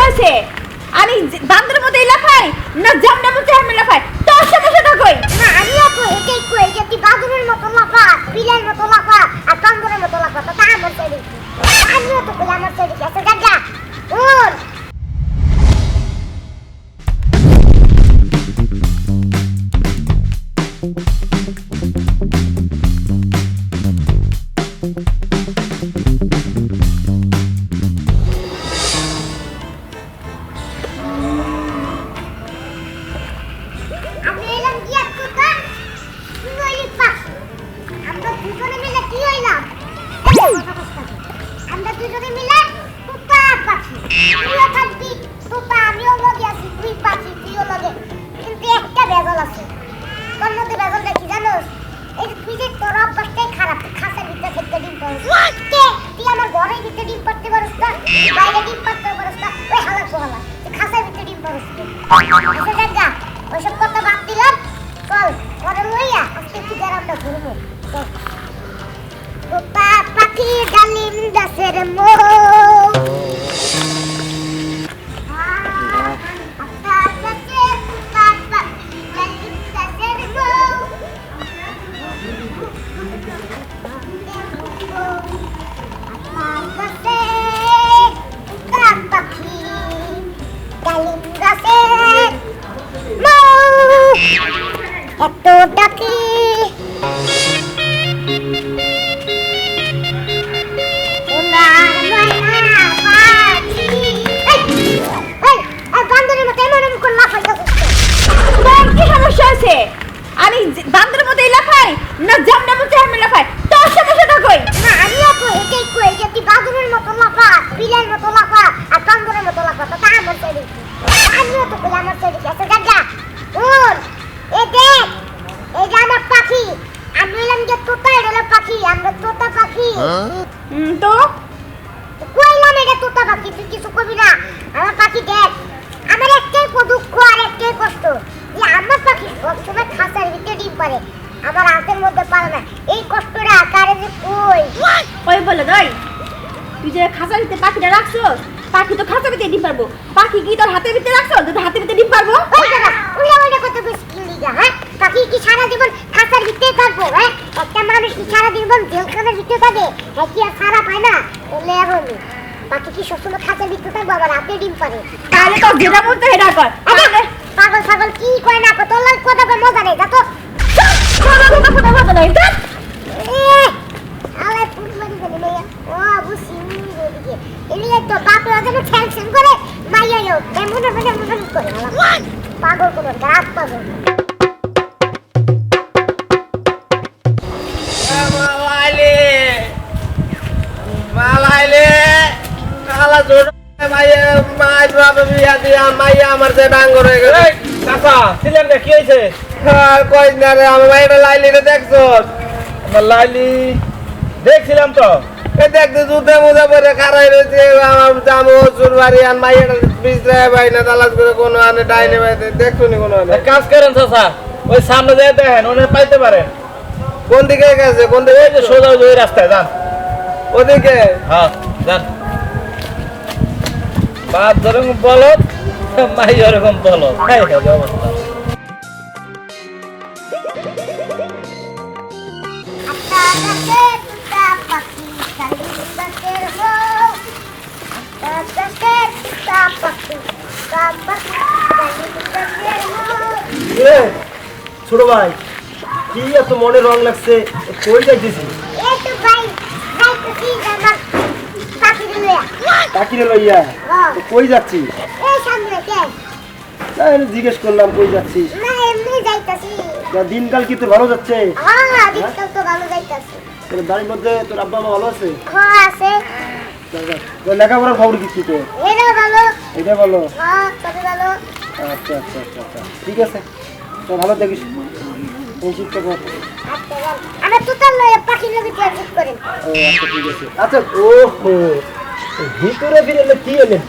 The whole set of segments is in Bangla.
হয়েছে? আমি বান্দরের মতো লাফাই না জামনা মতো আমি লাফাই? তোর সমস্যাটা কই? না আমিও তো এটাই কই যে তুই বাদুরের মতো লাফা, বিলের মতো লাফা আর বান্দরের মতো লাফা, তো তা আমার চাই দেখি। আমিও তো বলে আমার চাই দেখি। আচ্ছা গাগা ওর আমি এলাম কি আর তোতা তুই হইলি পাখি। আমরা দুজনে মিলে কি হইলাম? আমরা দুজনে মিলে তোতা পাখি। তুইও থাকবি তোতা, আমিও লগে আছি, তুই পাখি তুইও লগে। কিন্তু একটা বেজাল আছে। তোর মধ্যে বেজালটা কি জানোস? এই যে তুই যে তোর অভ্যাসটাই খারাপ, তুই খাঁচার ভিতরে থেকে ডিম পারস। তুই আমার ঘরের ভিতরে ডিম পারতে পারস না, বাইরে ডিম পারতে পারস না, ওই হালার পোহালা তুই খাঁচার ভিতরে ডিম পারস। আচ্ছা দেখা ওইসব কথা বাদ দিলাম, চল ঘরে লইয়া আজকে তুই গ্রামটা ঘুরবো। চল। তোতা পাখি ডালিম গাছের মৌ, এত ডাকি বান্দরের মতো এমন এমন করে লাফাই তোর কি সমস্যা আছে? আমি বান্দরের মতো লাফাই না জামনা মতো আমি লাফাই? তোর সমস্যাটা কই? না আমিও তো এটাই কই যে তুই বাদুরের মতো লাফা, বিলের মতো লাফা আর বান্দরের মতো লাফা, তো তা আমার চাই দেখি। আমিও তো বলে আমার চাই দেখি। আচ্ছা গাগা ওর এ দেখ এই যে আমার পাখি, আমি এলাম যে তোতা, এটা হলো পাখি, আমরা তোতা পাখি। তো কইলাম এটা তোতা পাখি, তুই কিছু করবি না। আমার পাখি দেখ, আমার একটাই দুঃখ আর একটাই কষ্ট যে আমার পাখি সবসময় খাঁচার ভিতরে ডিম পারে, আমার হাতের মধ্যে পারে না। এই কষ্টটা আকারে যে কই ওই বলে দই তুই যে খাঁচার ভিতরে পাখিটা রাখছস, পাখি তো খাঁচার ভিতরে ডিম পারবো, পাখি কি তোর হাতের ভিতরে রাখছস যদি হাতের ভিতরে ডিম পারবো? ওই দাদা উল্টা উল্টা কথা বেশ কি লিগা, হ্যাঁ? পাখি কি সারা জীবন খাঁচার ভিতরে থাকবো? হ্যাঁ, একটা মানুষ কি সারা জীবন জেলখানার ভিতরে থাকে? হ্যাঁ কি আর সারা পায় না? বলে এখন পাখি কি সবসময় খাঁচার ভিতরে থাকবো, আবার হাতে ডিম পারে? তাহলে তো যেটা বলতে সেটা কর। আরে পাগল ছাগল কি কয় না কয়, তোর লাগে কথা কয় মজা নেই, যা তো। আলাই ফুটবাড়ি গেলি মাইয়া, ও বুঝছি ওদিকে এলিয়ে তো বাপরা যেন ঠ্যাং ঠ্যাং করে মাইয়া এমন এমন এমন এমন করে পাগল কোনো গাছ পাগল। মালাইলে কালা জোড়া মাইয়া মাই বাবা বিয়া দিয়া মাইয়া আমার যে ডাঙ্গর হয়ে গেল। চাচা ছিলেন কি হয়েছে? কই না রে আমার মাইটা লাইলি রে দেখছস? আমার লাইলি দেখছিলাম তো। এ দেখতে জুতে মুজে পরে খারাই রয়েছে আমার জামু চুর বাড়ি আর মাইয়াটা বিজরায় ভাই না তালাশ করে কোনো আনে ডাইনে বাইতে দেখছুনি কোনো আনে। এক কাজ করেন চাচা, ওই সামনে যেয়ে দেখেন ওনে পাইতে পারেন। কোন দিকে গেছে? কোন দিকে? এই যে সোজা ওই রাস্তায় যান। ওদিকে? হ্যাঁ যান। বাপ যেরকম বলত মাই ওরকম বলত, তাই হবে অবস্থা। ছোট ভাই কি এত মনে রং লাগছে, কই যাইতেছি? কাকিরে লইয়া তো কই যাচ্ছি? জিজ্ঞেস করলাম কই যাচ্ছিস? দিনকাল কি তোর ভালো যাচ্ছে? তোর বাড়ির মধ্যে তোর আব্বা মা ভালো আছে? লেখাপড়ার খবর কি তোর? এটা ভালো। আচ্ছা আচ্ছা আচ্ছা আচ্ছা ঠিক আছে, তো ভালো থাকিস। আচ্ছা ও ভিতরে ফিরে কি হলেন?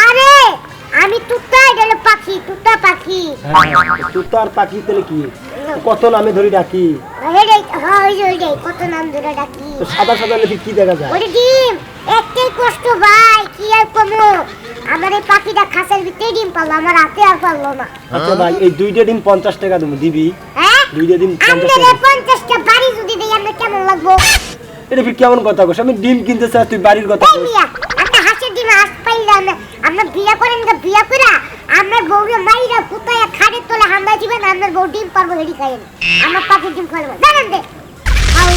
আরে আমি তুতা, এটা পাখি, তুতা পাখি। তুতা আর পাখি তাহলে কি? কত নামে ধরে ডাকি? হেডে হয় ওইটাই কত নাম ধরে ডাকি। তো সাদা সাদা লেখি কি দেখা যায়? ওরে ডিম একটাই কষ্ট ভাই কি আর কমো। আমার এই পাখিটা খাঁচার ভিতরে ডিম পারলো আমার হাতে আর পারলো না। আচ্ছা ভাই এই দুইটা ডিম 50 টাকা তুমি দিবি? হ্যাঁ দুইটা ডিম 50 আমরা টাকা। 50টা বাড়ি যদি দেই আমরা কেমন লাগবো? এটা ফির কেমন কথা কইছ? আমি ডিম কিনতে চাই তুই বাড়ির কথা এই কইছ। মিয়া একটা হাঁসের ডিম হাঁস পাইলাম না। আমরা বিয়া করেন না বিয়া কইরা আমার বউরে মাইরা পুতায়া খাড়ে তোলে হামলা দিবেন আমার বউ ডিম পারবো হেডি খাইন। আমার পাখি ডিম খাইবো জানেন দে। আও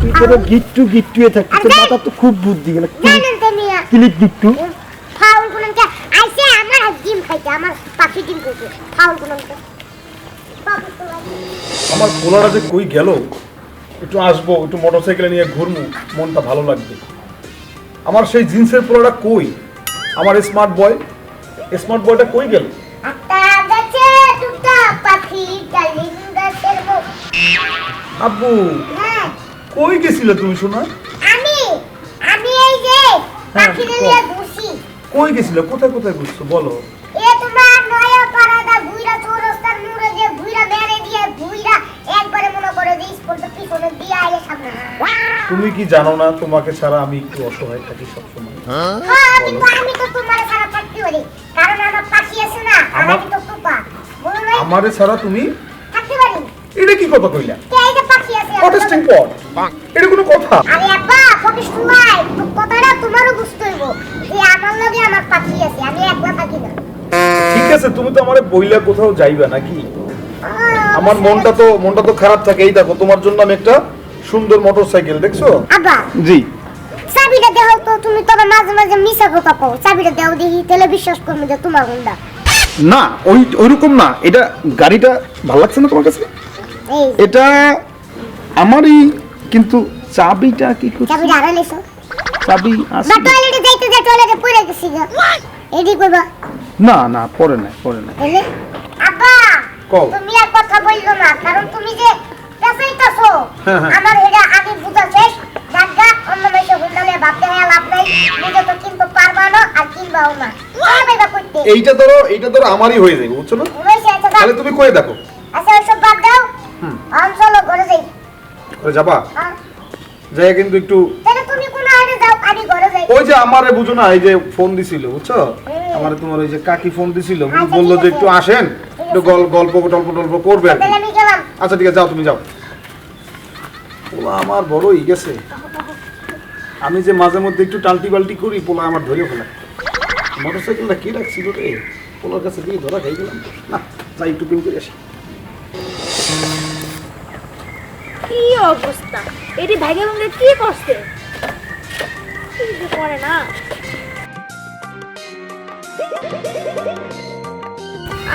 তুই তো গিট্টু গিট্টুয়ে থাকছিস, তোর মাথা তো খুব বুদ্ধি গেল। জানেন দে মিয়া ক্লিক গিট্টু। ফাউল কোনটা আইছে আমার ডিম খাইতে আমার পাখি ডিম খাইতে ফাউল কোনটা। আমার পোলারা যে কই গেল, একটু আসবো, একটু মোটরসাইকেলে নিয়ে ঘুরবো, মনটা ভালো লাগবে। আমার সেই জিন্সের পোলাটা কই? আমার স্মার্ট বয়টা কই গেল? আটা গাছে দুটা পাখি ডালিম গাছের মুখ। আব্বু হ্যাঁ কই গেছিলে তুমি শোনা? আমি আমি এই যে পাখি নিয়ে ঘুরছি। কই গেছিলে? কোথায় কোথায় ঘুরছো বলো? এ তোমার নয়া পাড়াটা ঘুইরা চৌরাস্তার মোড়ে যে ঘুইরা বেড়ে দিয়ে ঘুইরা একবারে মনে করে যে স্পোর্ট পিছনে দিয়ে আইলে সামনে। তুমি কি জানো না তোমাকে ছাড়া আমি একটু অসহায় থাকি সবসময়? হ্যাঁ কিন্তু আমি তো তোমার সারা থাকতে পারি কারণ আমার পাখি আছে না আর আমি তো টুপা বলো নাই আমারে ছাড়া তুমি থাকতে পারি। এটা কি কথা কইলা? কে এই যে পাখি আছে অটেস্টিং পট, এটা কোনো কথা? আরে আব্বা ফকিস ভাই কথাটা তোমারও বুঝতে হইব যে আমার লগে আমার পাখি আছে আমি একলা থাকি না। ঠিক আছে, তুমি তো আমারে বইলা কোথাও যাইবা নাকি? আমার মনটা তো খারাপ থাকে। এই দেখো তোমার জন্য আমি একটা সুন্দর মোটরসাইকেল, দেখছো? আব্বা জি। চাবিটা দেও তো তুমি তো মাঝে মাঝে মিছা কথা কও চাবিটা দেও দেখি তাহলে বিশ্বাস করবো যে তোমার হুন্ডা। না, ওইরকম না। এটা গাড়িটা ভালো লাগছে না তোমার কাছে? এই এটা আমারই, কিন্তু চাবিটা কি করছে? চাবিটা হারাইছো চাবি আছে? বা টয়লেটে যাইতে যা টয়লেটে পড়ে গেছি গা এডি কইবা না পরে নাই। এলে আব্বা কও। তুমি আর কথা বললো না কারণ তুমি যে পেছাইতাছো হ্যাঁ। আমার হেডা আগে বুঝা শেষ জায়গা অন্য মেশে হুন্ডালে ভাবতে হয় লাভ নাই নিজে তো কিন্তু পারবা না আর কিনবাও না পারবা করতে এইটা ধরো আমারই হয়ে যাবে, বুঝছো না? হইছে আচ্ছা তাহলে তুমি কই দেখো। আচ্ছা ওসব বাদ দাও চলো ঘরে যাই। ওরে যাবা? হ্যাঁ। যাই কিন্তু একটু তাহলে তুমি কোন আইডে যাও আমি ঘরে যাই। ওই যে আমারে বুঝো না, এই যে ফোন দিছিল, বুঝছো? আমারে তোমার ওই যে কাকি ফোন দিছিল, আচ্ছা, বললো ঠিক যে আছে। একটু আসেন, একটু গল্প করবে আর কি। তাহলে আমি গেলাম। আচ্ছা ঠিক আছে, যাও তুমি যাও। পোলা আমার বড়ই গেছে। আমি যে মাঝে মধ্যে একটু টাল্টি বাল্টি করি, পোলা আমার ধরে ফেলা। মোটরসাইকেলটা কি রাখছিল রে? পোলার কাছে দিয়ে ধরা খাই গেলাম। না, যাই একটু পিন করে আসি। কি অবস্থা, এটি ভাইগা বন্ধে কি করছে? কি যে করে না।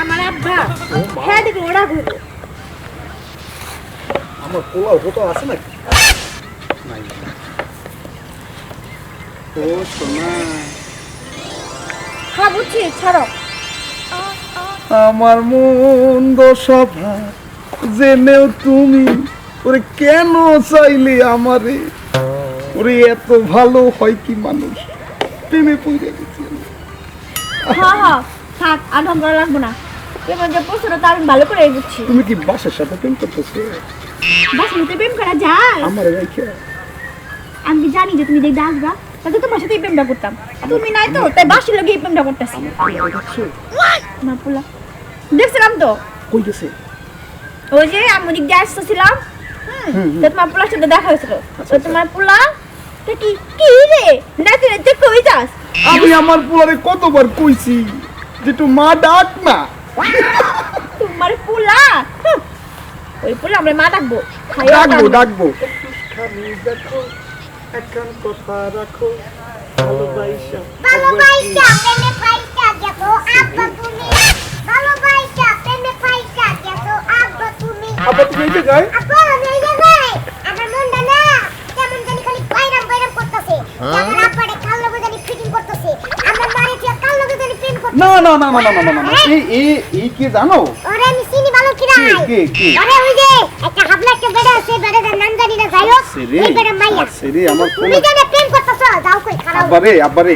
আমার আব্বা হ্যাঁ দেখে ওরা ঘুরবো। আমার পোলাও কত আছে নাকি? নাই। ও সোনা, হ্যাঁ বুঝছি, ছাড়ো। আমার মন্দ সভা জেনেও তুমি ওরে কেন চাইলে আমারে? ওরে এত ভালো হয় কি মানুষ? প্রেমে পড়ে গেছি আমি। হ্যাঁ থাক আর ঢং করা লাগবো না। এবার যে প্রশ্নটা তো আমি ভালো করে বুঝছি। তুমি কি বাসার সাথে প্রেম করতেছো? বাস নিতে প্রেম করা যায়? আমার রেখে আমি কি জানি যে তুমি দেখতে আসবা, তাহলে তোমার সাথেই প্রেমটা করতাম। তুমি নাই তো, তাই বাসির লোক এই প্রেমটা করতেছি। আমার পোলা দেখছিলাম তো, কই গেছে? ওই যে আমি ওদিক দিয়ে আসতেছিলাম, তো তোমার পোলার সাথে দেখা হয়েছিল। তো তোমার পোলা তো কি কি রে নাকি রে কই যাস? আমি আমার পোলারে কতবার কইছি যে একটু মা ডাক না। তোমার পোলা ওই পোলা আমরা মা ডাকবো। ডাকবো। ভালোবাসা প্রেমে ফাইটা দেখো আব্বা তুমি ভালোবাসা প্রেমে ফাইটা দেখো আব্বা তুমি আব্বা তুমি এই জায়গায়? আব্বা আমি এই জায়গায় আমার মনটা না কেমন জানি খালি বাইরাম করতেছে আমার আব্বারে কাল লগে জানি ফিটিং করতেছে আমার মারে যে কাল লগে জানি প্রেম করতেছে। না। এই কি জানো? ওরে আমি চিনি ভালো কি রাই কে? আরে ওই যে একটা হাবলা একটা বেড়া আছে বেড়াটার নাম জানি না যাই হোক এই বেড়া মাইয়া সেরে আমার তুমি জানে প্রেম করতেছো যাও কই খারাপ আব্বারে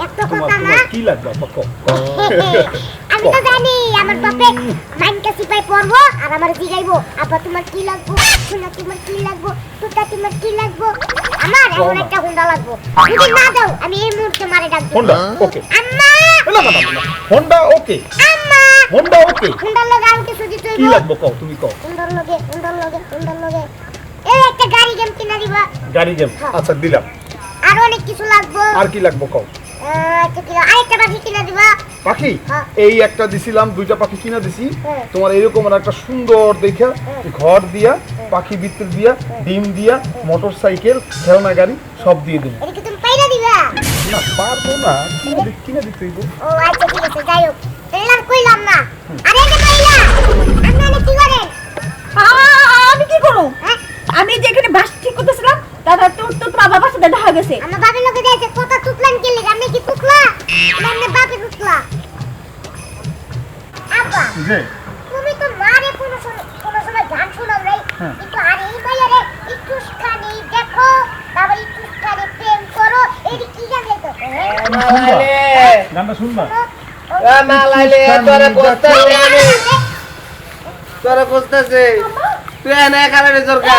এত কথা না কি লাগবে আব্বা? আমি তো জানি আমার বাপে মাইন কাছে সিপাই পড়বো আর আমার জিগাইবো আব্বা তোমার কি লাগবো সোনা তোমার কি লাগবো টুটা তোমার কি লাগবো আমার এমন একটা হুন্ডা লাগবো যদি না দাও আমি এই মুহূর্তে মারে ডাকবো হোন্ডা ওকে আম্মা হোন্ডা ওকে আম্মা হোন্ডা ওকে হুন্ডার লগে আর কিছু দিতে কি হইবো লাগবে কও তুমি কও হুন্ডার লগে এই একটা গাড়ি গেম কিনা দিবা গাড়ি গেম আচ্ছা দিলাম আর অনেক কিছু লাগবো আর কি লাগবে কও আরেকটা বাকি কিনা দিবা পাখি হ্যাঁ। এই একটা দিছিলাম, দুইটা পাখি কিনা দিছি। হ্যাঁ। তোমার এরকম একটা সুন্দর দেখা ঘর দিয়া, পাখি ভিতর দিয়া, ডিম দিয়া, মোটর সাইকেল, খেলনা গাড়ি সব দিয়ে দেবো। এটা কি তুমি পাইরা দিবা না পারবো না, কিনে দিতে হইব। ও আচ্ছা ঠিক আছে যাই হোক এলাম কইলাম না আরে এটা পাইলা আপনি কি করেন আমি কি করব? হ্যাঁ আমি যে এখানে বাস ঠিক করতেছিলাম দাদা তো বাবার সাথে দেখা গেছে। আমার বাবার লোকে যাইছে কথা তুতলান কি লাগা আমি কি তুতলা মানে বাপে তুতলা আব্বা যে তুমি তো মারে কোনো সময় গান শোনাও নাই একটু আর এই মাইয়ারে একটু খানি দেখো তারপর একটু খানি প্রেম করো এই কি গান গাইতো মালাইলে গানটা শুনবা? মালাইলে তোরে বসতেছে, আমি তোরে বসতেছে, তুই এনে এখানে জোরকা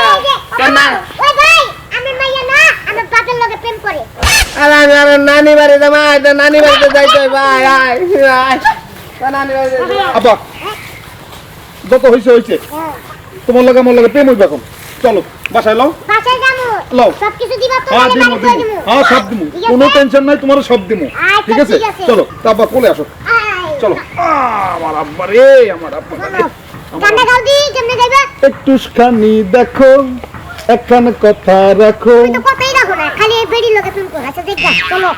কেন? ওই ভাই আমি মাইয়া না আমার বাপের লগে প্রেম করে আরে আমি আমার নানি বাড়ি যাবো, নানি বাড়িতে যাইতে হয়, ভাই আয় আয় নানি বাড়িতে আব্বা যত হয়েছে হয়েছে, তোমার লগে আমার লগে প্রেম হইবে এখন। চলো বাসায় লও। বাসায় যাবো লও। সবকিছু দিবা তো হ্যাঁ মানে দিমু বাড়ি করে দিমু, দিমু হ্যাঁ সব দিমু, ঠিক আছে? কোনো টেনশন নাই, তোমার সব দিমু। আচ্ছা, ঠিক আছে ঠিক আছে। চলো, তা আব্বা কোলে আসো, আয় চলো। আমার আব্বা রে, আমার আব্বা রে। গানটা গাও দি কেমনে গাইবা একটুখানি দেখো, একখান কথা রাখো। তুমি তো কথাই রাখো না খালি এই বেড়ির লগে প্রেম করো আচ্ছা দেখ চলো